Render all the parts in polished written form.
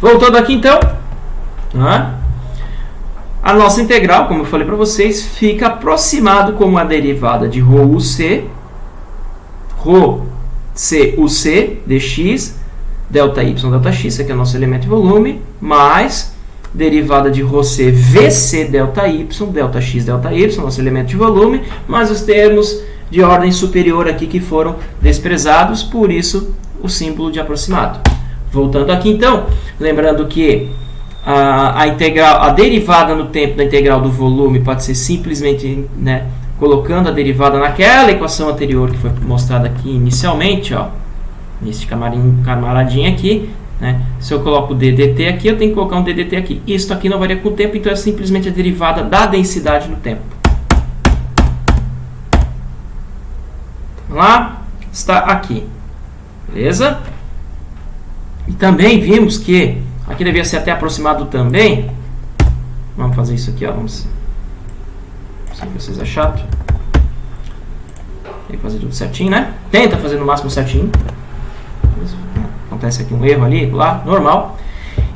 Voltando aqui então, né? A nossa integral, como eu falei para vocês, fica aproximado como a derivada de ρUC, ρCUC dx, delta y, delta x, aqui é o nosso elemento de volume, mais derivada de ρC, VC, delta y, delta x, delta y, nosso elemento de volume, mais os termos de ordem superior aqui que foram desprezados, por isso o símbolo de aproximado. Voltando aqui então, lembrando que a derivada no tempo da integral do volume pode ser simplesmente, né, colocando a derivada naquela equação anterior que foi mostrada aqui inicialmente, ó, nesse camaradinho aqui, né? Se eu coloco o ddt aqui, eu tenho que colocar um ddt aqui. Isso aqui não varia com o tempo, então é simplesmente a derivada da densidade no tempo. Lá está aqui, beleza? E também vimos que aqui devia ser até aproximado também. Vamos fazer isso aqui, ó. Vamos. Não sei se vocês é chato. Tem que fazer tudo certinho, né? Tenta fazer no máximo certinho. Acontece aqui um erro ali, lá, normal.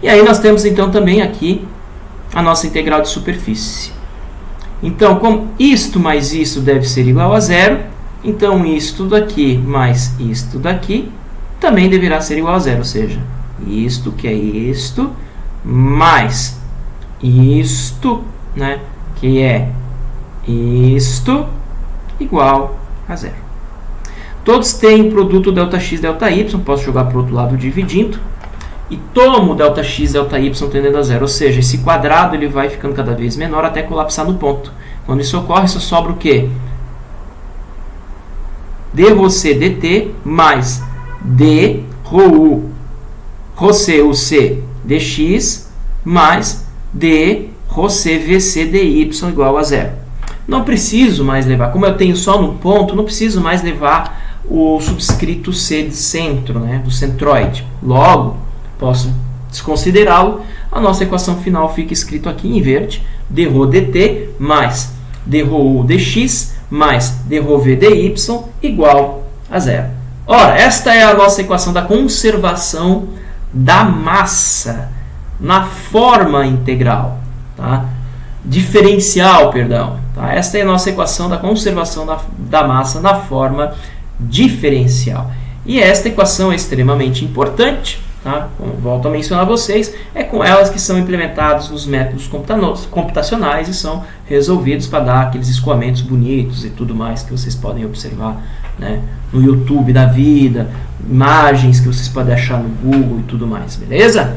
E aí nós temos então também aqui a nossa integral de superfície. Então, como isto mais isto deve ser igual a zero, então isto daqui mais isto daqui também deverá ser igual a zero, ou seja, isto que é isto, mais isto, né, que é isto, igual a zero. Todos têm produto ΔX, ΔY, posso jogar para o outro lado dividindo, e tomo ΔX, ΔY tendendo a zero, ou seja, esse quadrado ele vai ficando cada vez menor até colapsar no ponto. Quando isso ocorre, só sobra o quê? dρC dt mais d ρu ρCUC dx mais d ρCVC dy igual a zero. Não preciso mais levar, como eu tenho só no ponto, não preciso mais levar o subscrito C de centro, né, do centroide. Logo, posso desconsiderá-lo. A nossa equação final fica escrito aqui em verde, dρ dt mais dρu dx mais dρv dy igual a zero. Ora, esta é a nossa equação da conservação da massa na forma integral, tá? Diferencial, perdão. Tá? Esta é a nossa equação da conservação da massa na forma diferencial. E esta equação é extremamente importante, tá? Como volto a mencionar a vocês, é com elas que são implementados os métodos computacionais e são resolvidos para dar aqueles escoamentos bonitos e tudo mais que vocês podem observar, né, no YouTube da vida, imagens que vocês podem achar no Google e tudo mais, beleza?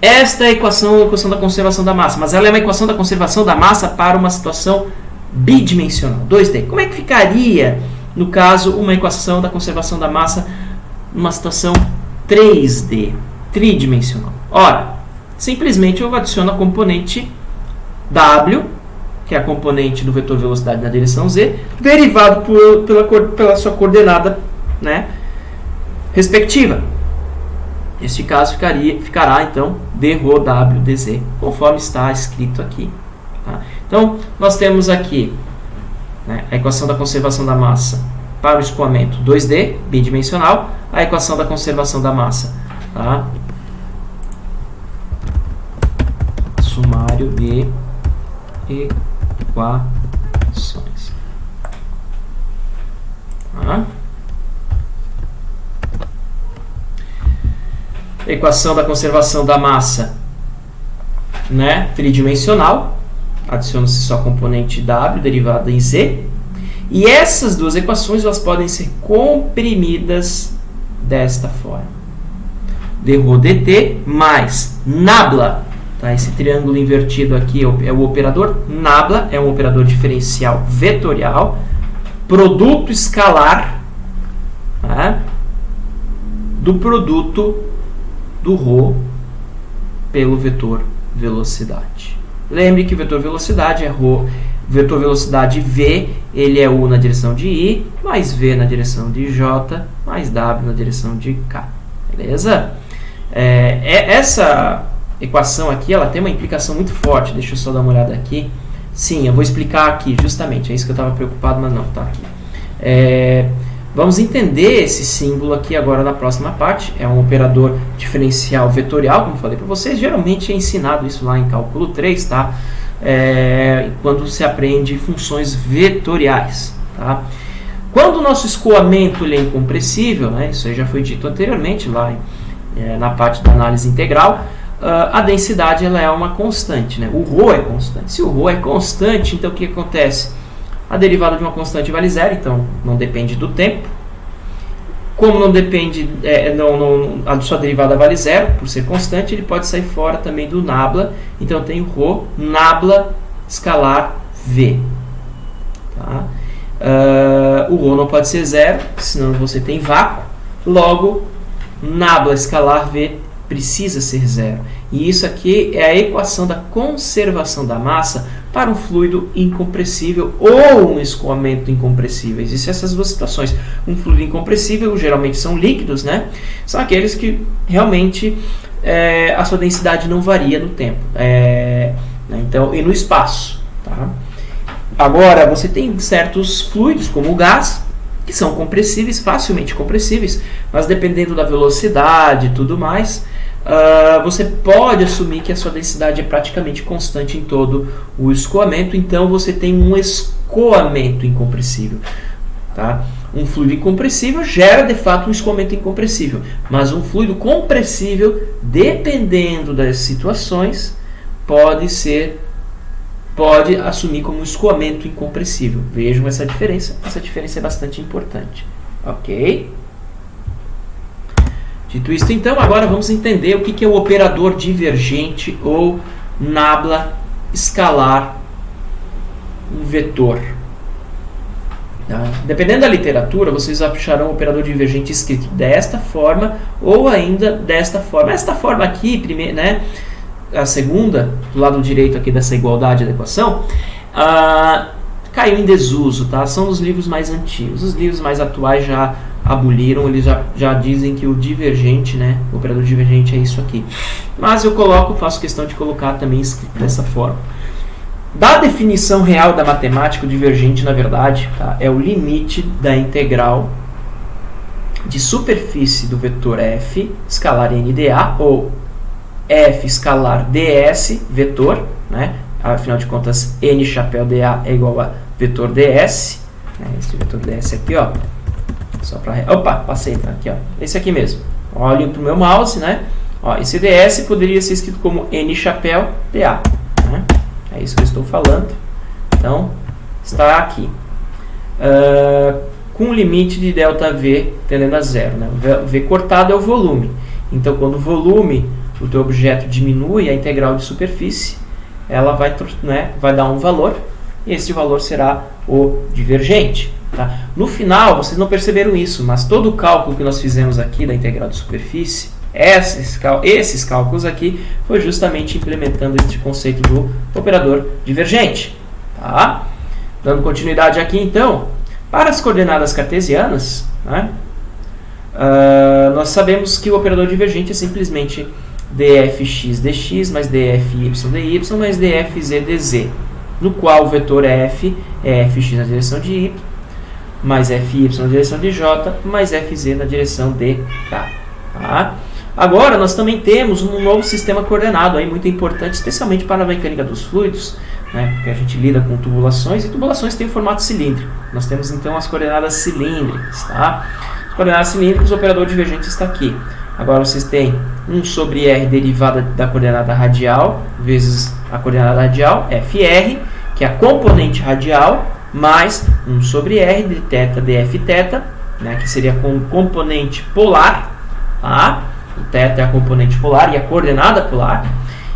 Esta é a equação da conservação da massa, mas ela é uma equação da conservação da massa para uma situação bidimensional, 2D. Como é que ficaria, no caso, uma equação da conservação da massa numa situação 3D, tridimensional? Ora, simplesmente eu adiciono a componente W, que é a componente do vetor velocidade na direção z, derivado pela sua coordenada, né, respectiva. Neste caso ficará então dρw dz, conforme está escrito aqui. Tá? Então, nós temos aqui, né, a equação da conservação da massa para o escoamento 2D, bidimensional, a equação da conservação da massa, tá? Sumário de equações. Tá? Equação da conservação da massa, né, tridimensional, adiciona-se só a componente W derivada em Z, e essas duas equações elas podem ser comprimidas desta forma: dρ dt mais nabla, tá? Esse triângulo invertido aqui é o operador nabla, é um operador diferencial vetorial, produto escalar, tá, do produto do ρ pelo vetor velocidade. Lembre que o vetor velocidade é ρ, vetor velocidade v, ele é u na direção de i, mais v na direção de j, mais w na direção de k. Beleza? Essa equação aqui, ela tem uma implicação muito forte. Deixa eu só dar uma olhada aqui. Sim, eu vou explicar aqui, justamente. É isso que eu estava preocupado, mas não, está aqui. Vamos entender esse símbolo aqui agora na próxima parte. É um operador diferencial vetorial, como falei para vocês. Geralmente é ensinado isso lá em cálculo 3, tá? Quando se aprende funções vetoriais. Tá? Quando o nosso escoamento ele é incompressível, né? Isso aí já foi dito anteriormente lá na parte da análise integral, a densidade ela é uma constante, né? O ρ é constante. Se o ρ é constante, então o que acontece? A derivada de uma constante vale zero, então não depende do tempo. Como não depende, a sua derivada vale zero, por ser constante, ele pode sair fora também do nabla. Então eu tenho ρ nabla escalar v. Tá? O ρ não pode ser zero, senão você tem vácuo. Logo, nabla escalar v precisa ser zero. E isso aqui é a equação da conservação da massa para um fluido incompressível ou um escoamento incompressível. Existem essas duas situações. Um fluido incompressível, geralmente são líquidos, né? São aqueles que realmente a sua densidade não varia no tempo então, e no espaço. Tá? Agora, você tem certos fluidos, como o gás, que são compressíveis, facilmente compressíveis, mas dependendo da velocidade e tudo mais, você pode assumir que a sua densidade é praticamente constante em todo o escoamento, então você tem um escoamento incompressível. Tá? Um fluido incompressível gera de fato um escoamento incompressível, mas um fluido compressível, dependendo das situações, pode assumir como um escoamento incompressível. Vejam essa diferença é bastante importante. Ok? Dito isto, então, agora vamos entender o que é o operador divergente ou nabla escalar um vetor. Tá? Dependendo da literatura, vocês acharão o operador divergente escrito desta forma ou ainda desta forma. Esta forma aqui, né, a segunda, do lado direito aqui dessa igualdade da equação, caiu em desuso. Tá? São os livros mais antigos. Os livros mais atuais já aboliram, eles já dizem que o divergente, né, o operador divergente é isso aqui. Mas eu faço questão de colocar também escrito dessa forma. Da definição real da matemática, o divergente, na verdade, tá, é o limite da integral de superfície do vetor f escalar NDA, ou f escalar ds vetor, né, afinal de contas, n chapéu dA é igual a vetor ds, né, esse vetor ds aqui, ó. Só para... Opa, passei, tá aqui, ó. Esse aqui mesmo. Olhem para o meu mouse, né? Ó, esse ds poderia ser escrito como n chapéu dA. Né? É isso que eu estou falando. Então, está aqui. Com o limite de ΔV tendendo a zero. Né? O V cortado é o volume. Então, quando o volume do teu objeto diminui, a integral de superfície, ela vai dar um valor. E esse valor será o divergente. Tá? No final, vocês não perceberam isso, mas todo o cálculo que nós fizemos aqui da integral de superfície, esses cálculos aqui, foi justamente implementando este conceito do operador divergente. Tá? Dando continuidade aqui, então, para as coordenadas cartesianas, né, nós sabemos que o operador divergente é simplesmente dfx dx mais dfy dy mais dfz dz, no qual o vetor f é fx na direção de y, mais fy na direção de j, mais fz na direção de k. Tá? Agora, nós também temos um novo sistema coordenado, aí, muito importante, especialmente para a mecânica dos fluidos, né? Porque a gente lida com tubulações, e tubulações têm formato cilíndrico. Nós temos, então, as coordenadas cilíndricas. Tá? As coordenadas cilíndricas, o operador divergente está aqui. Agora, vocês têm 1 sobre r derivada da coordenada radial, vezes a coordenada radial, fr, que é a componente radial, mais 1 sobre r de θ df θ, né, que seria com componente polar, tá? O θ é a componente polar e a coordenada polar,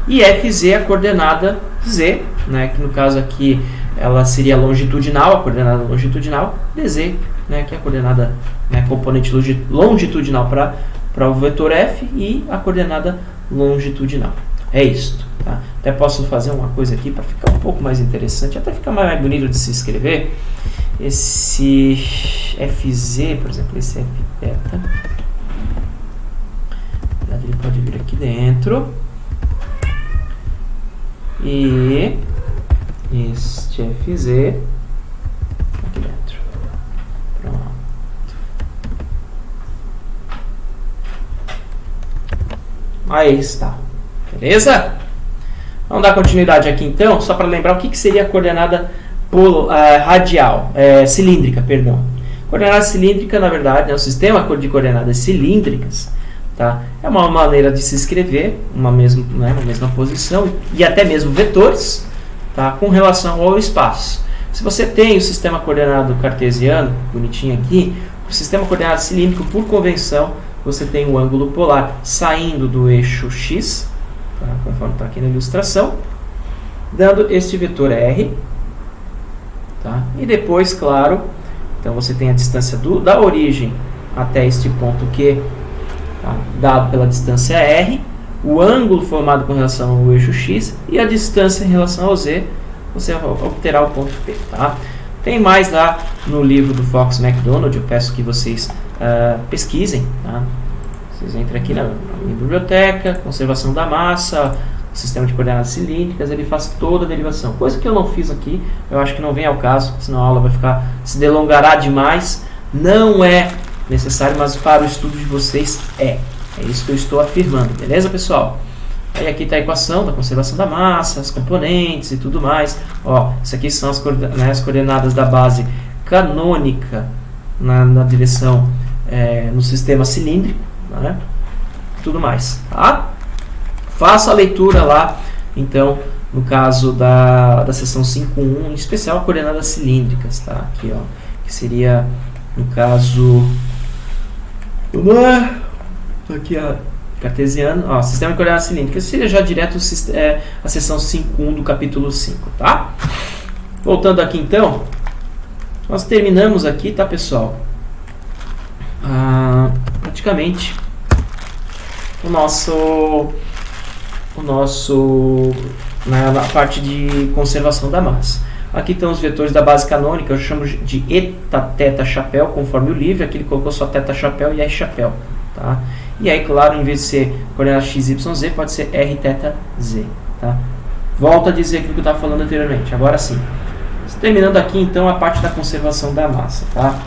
e fz é a coordenada z, né, que no caso aqui ela seria longitudinal, a coordenada longitudinal, dz, né, que é a coordenada, né, componente longitudinal para o vetor f e a coordenada longitudinal. É isso. Tá? Até posso fazer uma coisa aqui para ficar um pouco mais interessante, até ficar mais bonito de se escrever. Esse fz, por exemplo, esse fθ, ele pode vir aqui dentro, e este fz aqui dentro. Pronto. Aí está. Beleza? Vamos dar continuidade aqui então, só para lembrar o que seria a coordenada cilíndrica, perdão. Coordenada cilíndrica, na verdade, é um sistema de coordenadas cilíndricas, tá? É uma maneira de se escrever uma mesma posição e até mesmo vetores, tá? Com relação ao espaço. Se você tem o sistema coordenado cartesiano, bonitinho aqui, o sistema coordenado cilíndrico, por convenção, você tem o ângulo polar saindo do eixo x, tá? Conforme está aqui na ilustração, dando este vetor R, tá? E depois, claro, então você tem a distância da origem até este ponto Q, tá? Dado pela distância R, o ângulo formado com relação ao eixo x e a distância em relação ao z, você obterá o ponto P. Tá? Tem mais lá no livro do Fox McDonald, eu peço que vocês pesquisem. Tá? Vocês entrem aqui na minha biblioteca, conservação da massa, sistema de coordenadas cilíndricas, ele faz toda a derivação. Coisa que eu não fiz aqui, eu acho que não vem ao caso, senão a aula vai se delongará demais. Não é necessário, mas para o estudo de vocês é. É isso que eu estou afirmando, beleza, pessoal? Aí aqui está a equação da conservação da massa, as componentes e tudo mais. Ó, isso aqui são as coordenadas da base canônica na direção no sistema cilíndrico, né? Tudo mais, tá? Faça a leitura lá, então, no caso da seção 5.1, em especial coordenadas cilíndricas, tá? Aqui, ó, que seria, no caso, aqui, ó, cartesiano, ó, sistema de coordenadas cilíndricas, seria já direto a seção 5.1 do capítulo 5, tá? Voltando aqui, então, nós terminamos aqui, tá, pessoal? Praticamente na parte de conservação da massa. Aqui estão os vetores da base canônica, eu chamo de eta, teta, chapéu, conforme o livro. Aqui ele colocou só teta, chapéu e r, chapéu. Tá? E aí, claro, em vez de ser coordenada x, y, z, pode ser r, teta, z. Tá? Volto a dizer aquilo que eu estava falando anteriormente. Agora sim. Terminando aqui, então, a parte da conservação da massa. Tá?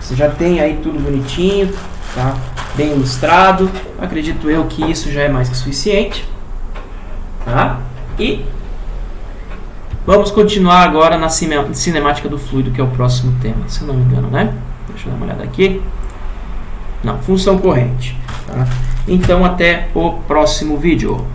Você já tem aí tudo bonitinho, tá? Bem ilustrado. Acredito eu que isso já é mais que suficiente. Tá? E vamos continuar agora na cinemática do fluido, que é o próximo tema, se eu não me engano, né? Deixa eu dar uma olhada aqui. Não, função corrente. Tá? Então, até o próximo vídeo.